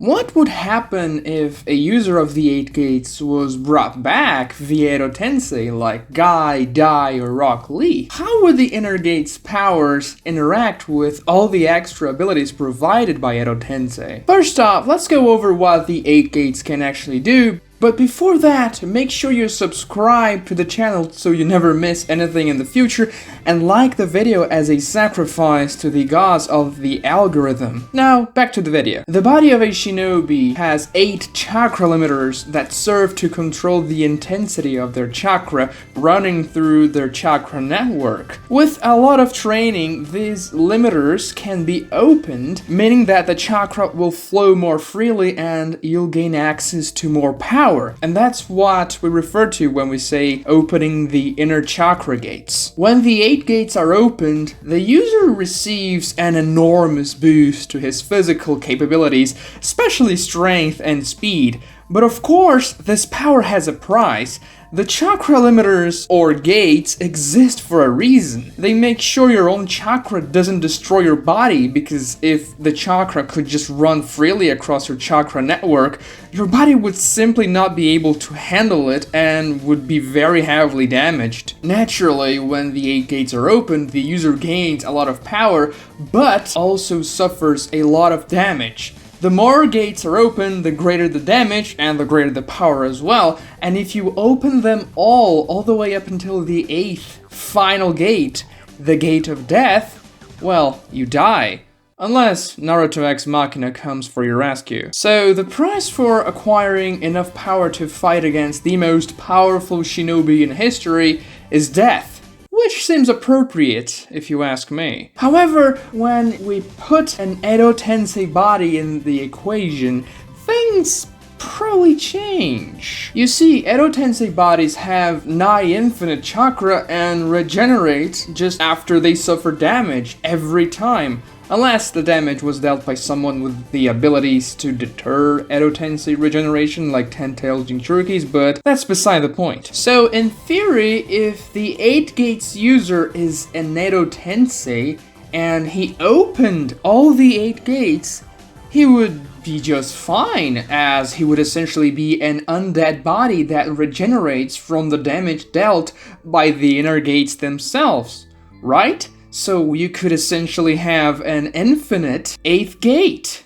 What would happen if a user of the 8 gates was brought back via Edo Tensei like Guy, Dai, or Rock Lee? How would the inner gate's powers interact with all the extra abilities provided by Edo Tensei? First off, let's go over what the 8 gates can actually do. But before that, make sure you subscribe to the channel so you never miss anything in the future, and like the video as a sacrifice to the gods of the algorithm. Now, back to the video. The body of a shinobi has 8 chakra limiters that serve to control the intensity of their chakra running through their chakra network. With a lot of training, these limiters can be opened, meaning that the chakra will flow more freely and you'll gain access to more power. And that's what we refer to when we say opening the inner chakra gates. When the 8 gates are opened, the user receives an enormous boost to his physical capabilities, especially strength and speed. But of course, this power has a price. The chakra limiters, or gates, exist for a reason. They make sure your own chakra doesn't destroy your body, because if the chakra could just run freely across your chakra network, your body would simply not be able to handle it and would be very heavily damaged. Naturally, when the 8 gates are opened, the user gains a lot of power, but also suffers a lot of damage. The more gates are open, the greater the damage and the greater the power as well. And if you open them all the way up until the 8th final gate, the gate of death, well, you die. Unless Naruto X Machina comes for your rescue. So the price for acquiring enough power to fight against the most powerful shinobi in history is death. Which seems appropriate, if you ask me. However, when we put an Edo Tensei body in the equation, things probably change. You see, Edo Tensei bodies have nigh infinite chakra and regenerate just after they suffer damage every time. Unless the damage was dealt by someone with the abilities to deter Edo Tensei regeneration like Ten-Tailed Jinchurikis, but that's beside the point. So in theory, if the 8 gates user is an Edo Tensei and he opened all the 8 gates, he would be just fine, as he would essentially be an undead body that regenerates from the damage dealt by the inner gates themselves, right? So you could essentially have an infinite 8th gate.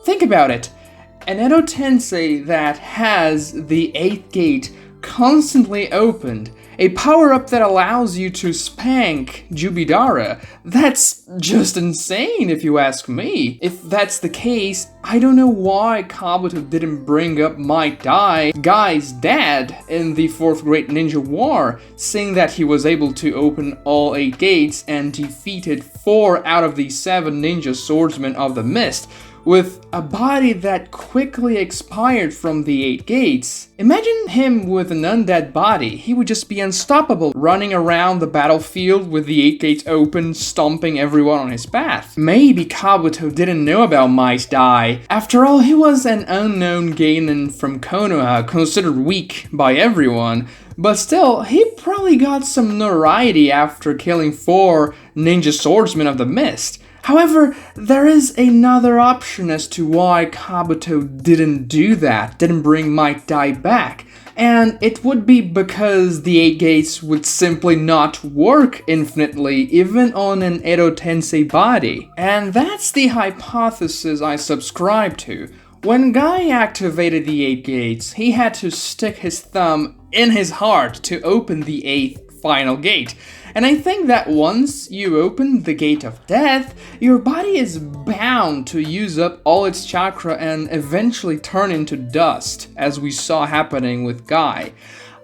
Think about it. An Edo Tensei that has the 8th gate constantly opened, a power-up that allows you to spank Jubidara, that's just insane if you ask me. If that's the case, I don't know why Kabuto didn't bring up Might Dai, Guy's dad, in the 4th Great Ninja War, seeing that he was able to open all 8 gates and defeated 4 out of the 7 ninja swordsmen of the mist, with a body that quickly expired from the 8 gates. Imagine him with an undead body. He would just be unstoppable, running around the battlefield with the 8 gates open, stomping everyone on his path. Maybe Kabuto didn't know about Might Dai. After all, he was an unknown geinin from Konoha, considered weak by everyone. But still, he probably got some notoriety after killing 4 ninja swordsmen of the mist. However, there is another option as to why Kabuto didn't do that, didn't bring Might Dai back. And it would be because the 8 gates would simply not work infinitely, even on an Edo Tensei body. And that's the hypothesis I subscribe to. When Guy activated the 8 gates, he had to stick his thumb in his heart to open the 8th final gate. And I think that once you open the gate of death, your body is bound to use up all its chakra and eventually turn into dust, as we saw happening with Guy.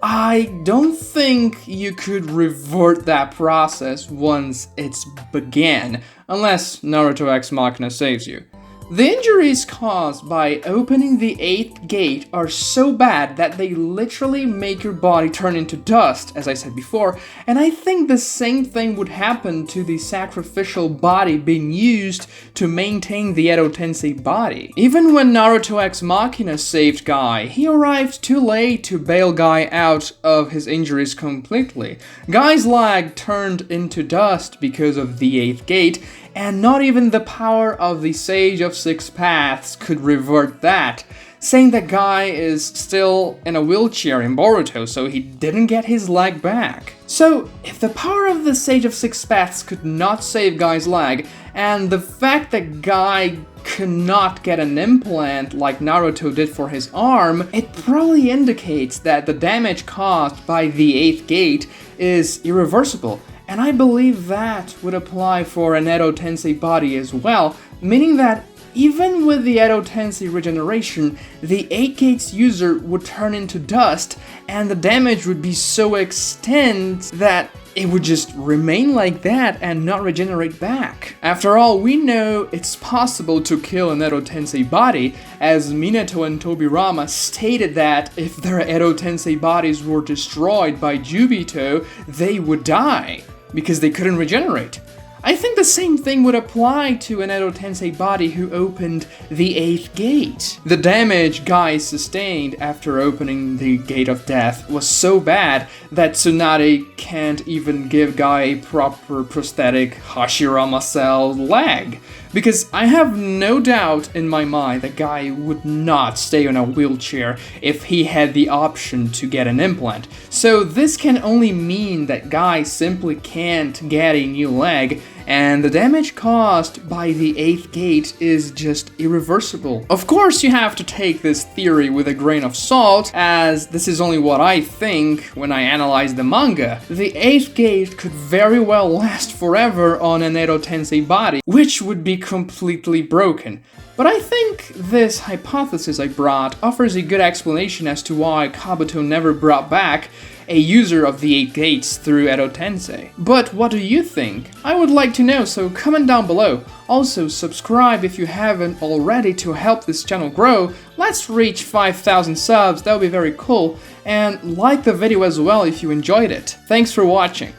I don't think you could revert that process once it's began, unless Naruto X Machina saves you. The injuries caused by opening the 8th gate are so bad that they literally make your body turn into dust, as I said before, and I think the same thing would happen to the sacrificial body being used to maintain the Edo Tensei body. Even when Naruto X Machina saved Guy, he arrived too late to bail Guy out of his injuries completely. Guy's leg turned into dust because of the 8th gate, and not even the power of the Sage of Six Paths could revert that, saying that Guy is still in a wheelchair in Boruto, so he didn't get his leg back. So, if the power of the Sage of Six Paths could not save Guy's leg, and the fact that Guy could not get an implant like Naruto did for his arm, it probably indicates that the damage caused by the 8th gate is irreversible. And I believe that would apply for an Edo Tensei body as well, meaning that even with the Edo Tensei regeneration, the 8 gates user would turn into dust, and the damage would be so extent that it would just remain like that and not regenerate back. After all, we know it's possible to kill an Edo Tensei body, as Minato and Tobirama stated that if their Edo Tensei bodies were destroyed by Jubito, they would die, because they couldn't regenerate. I think the same thing would apply to an Edo Tensei body who opened the 8th gate. The damage Guy sustained after opening the Gate of Death was so bad that Tsunade can't even give Guy a proper prosthetic Hashirama cell leg. Because I have no doubt in my mind that Guy would not stay on a wheelchair if he had the option to get an implant. So this can only mean that Guy simply can't get a new leg, and the damage caused by the 8th gate is just irreversible. Of course, you have to take this theory with a grain of salt, as this is only what I think when I analyze the manga. The 8th gate could very well last forever on an Edo Tensei body, which would be completely broken. But I think this hypothesis I brought offers a good explanation as to why Kabuto never brought back a user of the 8 gates through Edo Tensei. But what do you think? I would like to know, so comment down below. Also, subscribe if you haven't already to help this channel grow. Let's reach 5,000 subs, that would be very cool. And like the video as well if you enjoyed it. Thanks for watching.